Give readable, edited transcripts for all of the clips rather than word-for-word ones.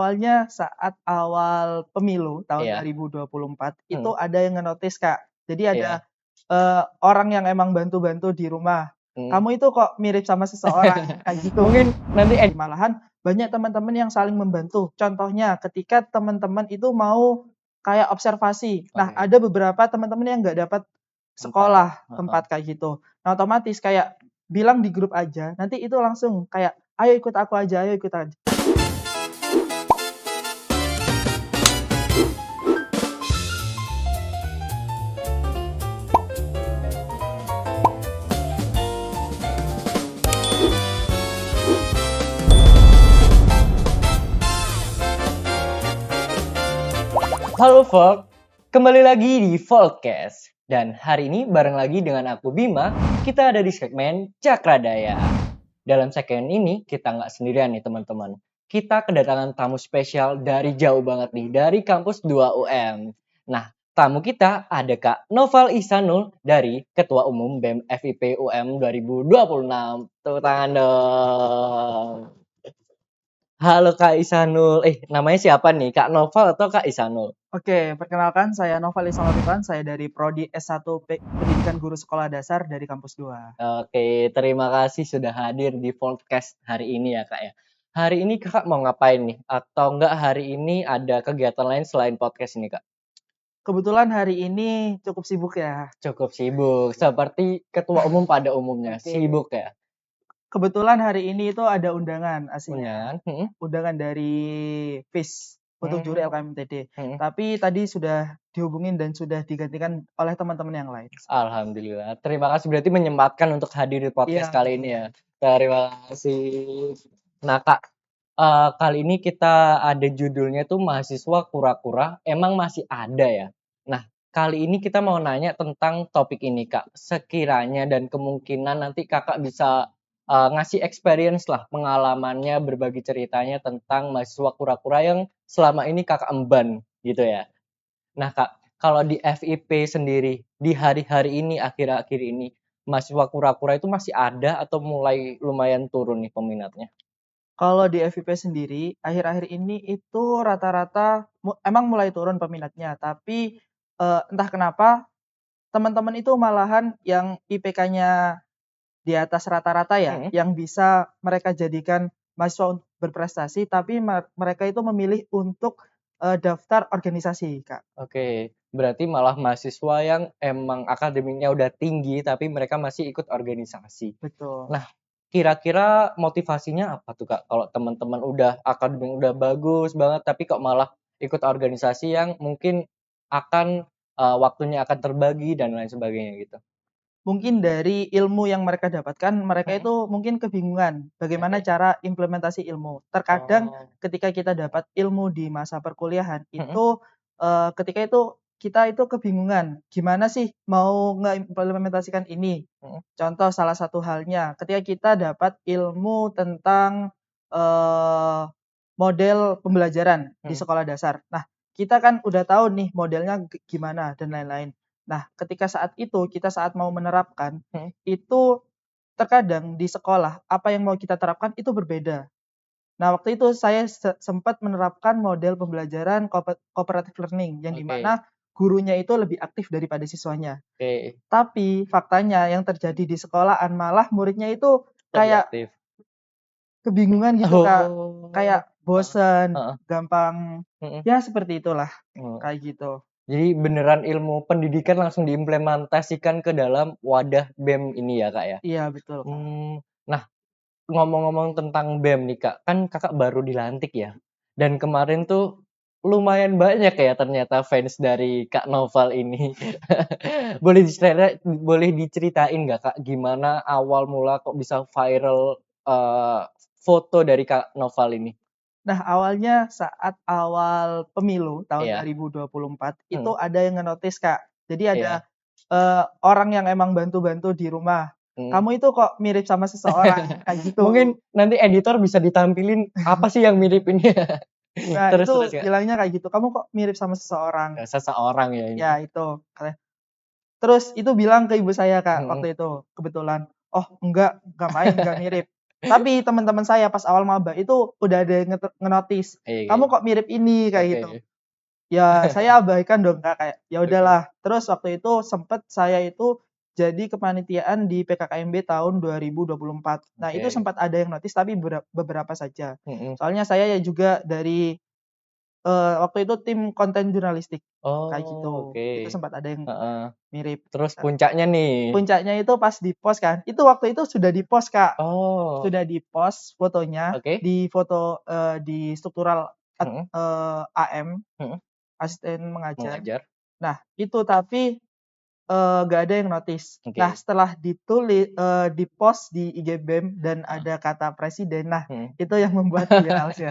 Awalnya saat awal pemilu tahun Iya. 2024 Hmm. itu ada yang nge-notice, Kak. Jadi Iya. ada orang yang emang bantu-bantu di rumah. Hmm. Kamu itu kok mirip sama seseorang kayak gitu. Mungkin nanti Malahan banyak teman-teman yang saling membantu. Contohnya ketika teman-teman itu mau kayak observasi. Nah, Oke. ada beberapa teman-teman yang nggak dapat sekolah tempat kayak gitu. Nah, otomatis kayak bilang di grup aja. Nanti itu langsung kayak ayo ikut aku aja, ayo ikut aja. Halo Folk, kembali lagi di Folkcast. Dan hari ini bareng lagi dengan aku Bima, kita ada di segmen Cakradaya. Dalam segmen ini kita nggak sendirian nih teman-teman. Kita kedatangan tamu spesial dari jauh banget nih, dari kampus 2 UM. Nah, tamu kita ada Kak Noval Ihsanul dari Ketua Umum BEM FIP UM 2026. Tepuk tangan dong. Halo Kak Ihsanul. Namanya siapa nih? Kak Noval atau Kak Ihsanul? Oke, perkenalkan saya Noval Ihsanul Rifan, saya dari Prodi S1 Pendidikan Guru Sekolah Dasar dari Kampus 2. Oke, terima kasih sudah hadir di podcast hari ini ya Kak ya. Hari ini Kakak mau ngapain nih? Atau enggak hari ini ada kegiatan lain selain podcast ini Kak? Kebetulan hari ini cukup sibuk ya. Cukup sibuk, seperti ketua umum pada umumnya, Oke. sibuk ya? Kebetulan hari ini itu ada undangan aslinya. Undangan? Undangan dari FIS untuk juri LKMTD. Hmm. Tapi tadi sudah dihubungin dan sudah digantikan oleh teman-teman yang lain. Alhamdulillah. Terima kasih berarti menyempatkan untuk hadir di podcast Iya. kali ini ya. Terima kasih. Nah Kak, kali ini kita ada judulnya tuh mahasiswa kura-kura emang masih ada ya. Nah, kali ini kita mau nanya tentang topik ini Kak. Sekiranya dan kemungkinan nanti Kakak bisa ngasih experience lah pengalamannya, berbagi ceritanya tentang mahasiswa kura-kura yang selama ini Kakak emban gitu ya. Nah Kak, kalau di FIP sendiri di hari-hari ini, akhir-akhir ini, mahasiswa kura-kura itu masih ada atau mulai lumayan turun nih peminatnya? Kalau di FIP sendiri, akhir-akhir ini itu rata-rata emang mulai turun peminatnya. Tapi entah kenapa teman-teman itu malahan yang IPK-nya di atas rata-rata ya, yang bisa mereka jadikan mahasiswa berprestasi, tapi mereka itu memilih untuk daftar organisasi, Kak. Oke, berarti malah mahasiswa yang emang akademiknya udah tinggi tapi mereka masih ikut organisasi. Betul. Nah, kira-kira motivasinya apa tuh Kak? Kalau teman-teman udah akademik udah bagus banget tapi kok malah ikut organisasi yang mungkin akan waktunya akan terbagi dan lain sebagainya gitu. Mungkin dari ilmu yang mereka dapatkan, mereka itu mungkin kebingungan bagaimana Oke. cara implementasi ilmu. Terkadang ketika kita dapat ilmu di masa perkuliahan itu ketika itu kita itu kebingungan gimana sih mau ngeimplementasikan ini. Contoh salah satu halnya ketika kita dapat ilmu tentang model pembelajaran di sekolah dasar. Nah, kita kan udah tahu nih modelnya gimana dan lain-lain. Nah, ketika saat itu kita saat mau menerapkan itu terkadang di sekolah apa yang mau kita terapkan itu berbeda. Nah, waktu itu saya sempat menerapkan model pembelajaran cooperative learning yang dimana gurunya itu lebih aktif daripada siswanya. Oke. Tapi faktanya yang terjadi di sekolahan malah muridnya itu kayak Aktif. kebingungan gitu, Kak. Kayak bosan, Heeh. gampang, ya seperti itulah, kayak gitu. Jadi beneran ilmu pendidikan langsung diimplementasikan ke dalam wadah BEM ini ya Kak ya? Iya betul, Kak. Nah ngomong-ngomong tentang BEM nih Kak, kan Kakak baru dilantik ya? Dan kemarin tuh lumayan banyak ya ternyata fans dari Kak Noval ini. Boleh diceritain nggak Kak, gimana awal mula kok bisa viral foto dari Kak Noval ini? Nah, awalnya saat awal pemilu tahun Iya. 2024 itu ada yang nge-notice, Kak. Jadi ada Iya. orang yang emang bantu-bantu di rumah. Kamu itu kok mirip sama seseorang kayak gitu. Mungkin nanti editor bisa ditampilin apa sih yang mirip ini. Nah, Terus itu Kak? bilangnya kayak gitu. Kamu kok mirip sama seseorang. Seseorang ya ini. Ya, itu. Terus itu bilang ke ibu saya, Kak, waktu itu kebetulan. Oh, enggak main, enggak mirip. Tapi teman-teman saya pas awal maba itu udah ada yang ngenotis, kamu kok mirip ini kayak gitu. Ya saya abaikan dong Kak, kayak ya udahlah. Terus waktu itu sempet saya itu jadi kepanitiaan di PKKMB tahun 2024. Nah, itu sempat ada yang notice tapi beberapa saja. Soalnya saya ya juga dari waktu itu tim konten jurnalistik. Kayak gitu. Itu sempat ada yang mirip. Terus puncaknya nih. Puncaknya itu pas di post kan. Itu waktu itu sudah di post Kak. Oh. Sudah di post fotonya. Di foto di struktural AM. Asisten mengajar. Nah, itu tapi nggak ada yang notice. Nah, setelah ditulis di post di IG BEM dan ada kata presiden. Nah, itu yang membuat viral sih.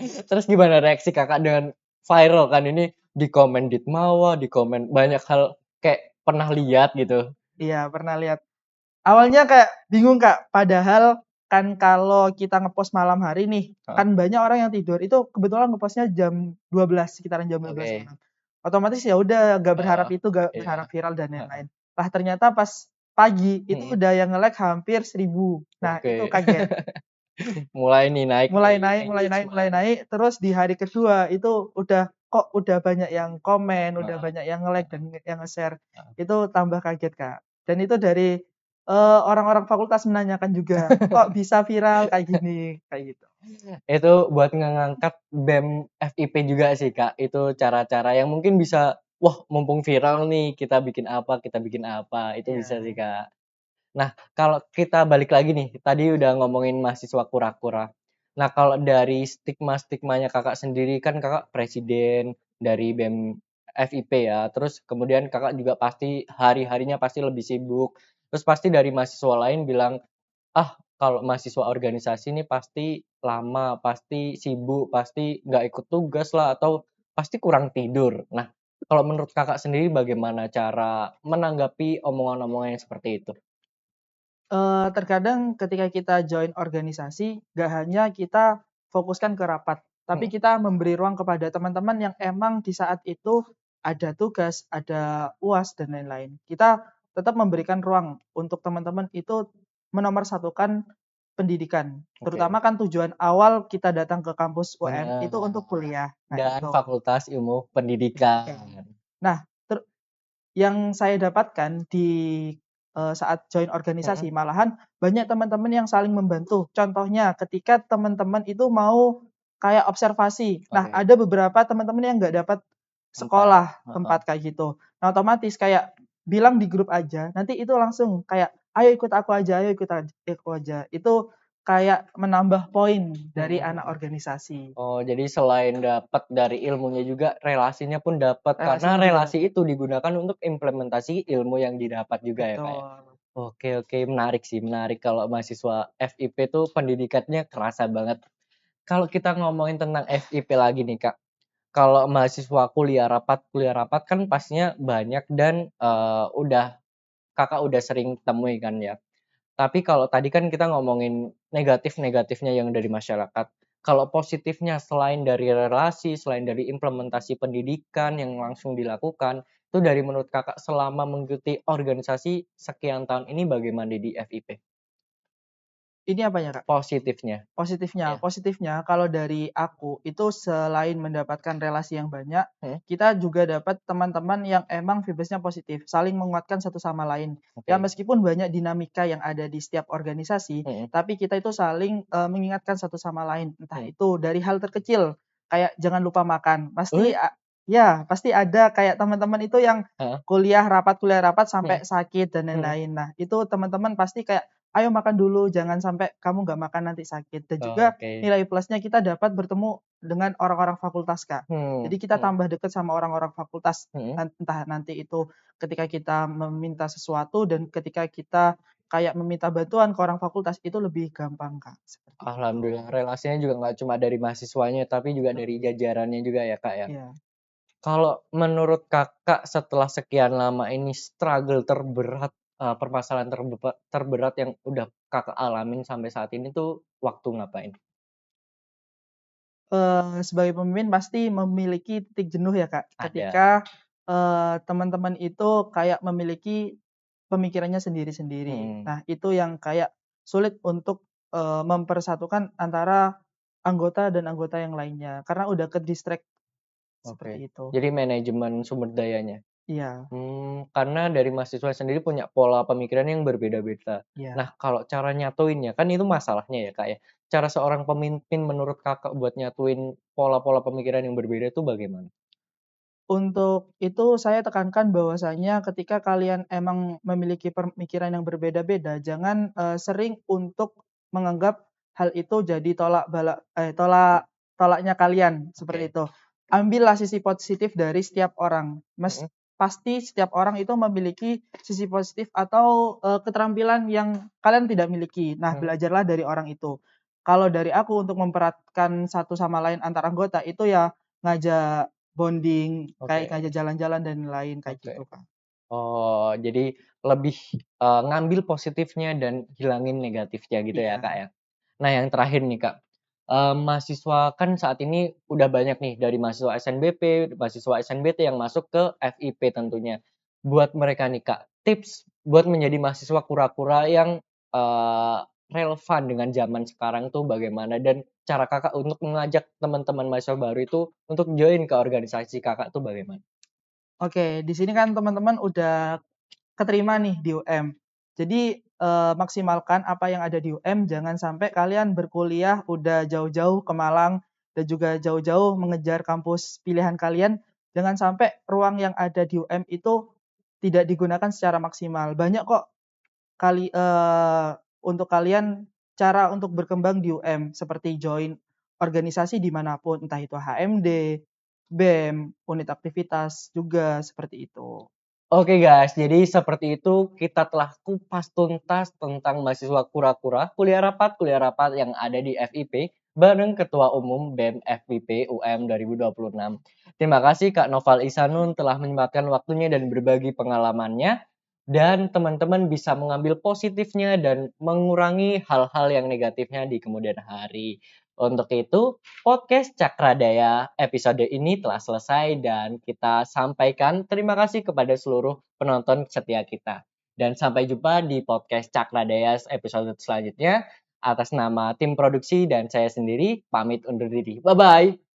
Terus gimana reaksi Kakak dengan viral kan ini di komen Ditmawa, di komen banyak hal kayak pernah lihat gitu. Iya, pernah lihat. Awalnya kayak bingung Kak, padahal kan kalau kita ngepost malam hari nih, kan banyak orang yang tidur. Itu kebetulan ngepostnya jam 12, sekitaran jam 12 malam. Otomatis ya udah gak berharap itu, gak berharap viral dan lain-lain. Lah ternyata pas pagi itu udah yang nge-like hampir 1000. Nah, itu kaget. Mulai naik. Mulai naik. Terus di hari kedua itu udah banyak yang komen, udah banyak yang nge-like dan yang nge-share. Itu tambah kaget Kak. Dan itu dari orang-orang fakultas menanyakan juga, kok bisa viral kayak gini, kayak gitu. Itu buat ngangkat BEM FIP juga sih Kak. Itu cara-cara yang mungkin bisa, wah mumpung viral nih kita bikin apa. Itu bisa sih Kak. Nah, kalau kita balik lagi nih, tadi udah ngomongin mahasiswa kura-kura. Nah, kalau dari stigma-stigmanya Kakak sendiri, kan Kakak presiden dari BEM FIP ya, terus kemudian Kakak juga pasti hari-harinya pasti lebih sibuk, terus pasti dari mahasiswa lain bilang, "Ah, kalau mahasiswa organisasi ini pasti lama, pasti sibuk, pasti nggak ikut tugas lah, atau pasti kurang tidur." Nah, kalau menurut Kakak sendiri bagaimana cara menanggapi omongan-omongan yang seperti itu? Terkadang ketika kita join organisasi, gak hanya kita fokuskan ke rapat, tapi kita memberi ruang kepada teman-teman yang emang di saat itu ada tugas, ada UAS dan lain-lain. Kita tetap memberikan ruang untuk teman-teman itu menomorsatukan pendidikan. Terutama kan tujuan awal kita datang ke kampus UM itu untuk kuliah. Dan Fakultas Ilmu Pendidikan. Nah, yang saya dapatkan di saat join organisasi, malahan banyak teman-teman yang saling membantu. Contohnya ketika teman-teman itu mau kayak observasi. Nah, ada beberapa teman-teman yang nggak dapat sekolah tempat kayak gitu. Nah, otomatis kayak bilang di grup aja, nanti itu langsung kayak ayo ikut aku aja, ayo ikut aku aja. Itu kayak menambah poin dari anak organisasi. Oh, jadi selain dapat dari ilmunya juga relasinya pun dapat karena relasi itu digunakan untuk implementasi ilmu yang didapat juga ya, Kak, ya? Oke, menarik sih, menarik kalau mahasiswa FIP tuh pendidikannya kerasa banget. Kalau kita ngomongin tentang FIP lagi nih, Kak. Kalau mahasiswa kuliah rapat kan pastinya banyak dan, Kakak udah sering temui kan ya. Tapi kalau tadi kan kita ngomongin negatif-negatifnya yang dari masyarakat. Kalau positifnya selain dari relasi, selain dari implementasi pendidikan yang langsung dilakukan, itu dari menurut Kakak selama mengikuti organisasi sekian tahun ini bagaimana di FIP? Ini apanya, Kak? Positifnya. Positifnya kalau dari aku itu selain mendapatkan relasi yang banyak, kita juga dapat teman-teman yang emang vibes-nya positif, saling menguatkan satu sama lain. Ya meskipun banyak dinamika yang ada di setiap organisasi, tapi kita itu saling mengingatkan satu sama lain. Entah itu dari hal terkecil kayak jangan lupa makan. Pasti ada kayak teman-teman itu yang kuliah rapat sampai sakit dan lain-lain. Nah, itu teman-teman pasti kayak ayo makan dulu, jangan sampai kamu nggak makan nanti sakit. Dan juga nilai plusnya kita dapat bertemu dengan orang-orang fakultas, Kak. Jadi kita tambah dekat sama orang-orang fakultas. Entah nanti itu ketika kita meminta sesuatu dan ketika kita kayak meminta bantuan ke orang fakultas itu lebih gampang, Kak. Alhamdulillah relasinya juga nggak cuma dari mahasiswanya tapi juga dari jajarannya juga ya, Kak, ya? Iya. Kalau menurut Kakak setelah sekian lama ini struggle terberat, permasalahan terberat yang udah Kakak alamin sampai saat ini tuh waktu ngapain? Sebagai pemimpin pasti memiliki titik jenuh ya, Kak. Ada. Ketika teman-teman itu kayak memiliki pemikirannya sendiri-sendiri. Nah, itu yang kayak sulit untuk mempersatukan antara anggota dan anggota yang lainnya karena udah ke distract seperti itu. Jadi manajemen sumber dayanya. Iya. Karena dari mahasiswa sendiri punya pola pemikiran yang berbeda-beda. Iya. Nah, kalau cara nyatuinnya kan itu masalahnya ya, Kak, ya. Cara seorang pemimpin menurut Kakak buat nyatuin pola-pola pemikiran yang berbeda itu bagaimana? Untuk itu saya tekankan bahwasanya ketika kalian emang memiliki pemikiran yang berbeda-beda, jangan sering untuk menganggap hal itu jadi tolaknya kalian seperti itu. Ambillah sisi positif dari setiap orang. Pasti setiap orang itu memiliki sisi positif atau keterampilan yang kalian tidak miliki. Nah, belajarlah dari orang itu. Kalau dari aku untuk memperatkan satu sama lain antar anggota itu ya ngajak bonding, kayak ngajak jalan-jalan dan lain kayak gitu, Kak. Oh, jadi lebih ngambil positifnya dan hilangin negatifnya gitu ya, Iya. Kak, ya. Nah, yang terakhir nih, Kak. Mahasiswa kan saat ini udah banyak nih dari mahasiswa SNBP, mahasiswa SNBT yang masuk ke FIP tentunya. Buat mereka nih, Kak, tips buat menjadi mahasiswa kura-kura yang relevan dengan zaman sekarang tuh bagaimana? Dan cara Kakak untuk mengajak teman-teman mahasiswa baru itu untuk join ke organisasi Kakak tuh bagaimana? Oke, di sini kan teman-teman udah keterima nih di UM. Jadi maksimalkan apa yang ada di UM, jangan sampai kalian berkuliah udah jauh-jauh ke Malang dan juga jauh-jauh mengejar kampus pilihan kalian. Jangan sampai ruang yang ada di UM itu tidak digunakan secara maksimal. Banyak kok untuk kalian cara untuk berkembang di UM seperti join organisasi dimanapun, entah itu HMD, BEM, unit aktivitas juga seperti itu. Oke guys, jadi seperti itu kita telah kupas tuntas tentang mahasiswa kura-kura kuliah rapat yang ada di FIP bareng Ketua Umum BEM FIP UM 2026. Terima kasih Kak Noval Isanun telah menyempatkan waktunya dan berbagi pengalamannya dan teman-teman bisa mengambil positifnya dan mengurangi hal-hal yang negatifnya di kemudian hari. Untuk itu, podcast Cakradaya episode ini telah selesai dan kita sampaikan terima kasih kepada seluruh penonton setia kita. Dan sampai jumpa di podcast Cakradaya episode selanjutnya. Atas nama tim produksi dan saya sendiri, pamit undur diri. Bye-bye!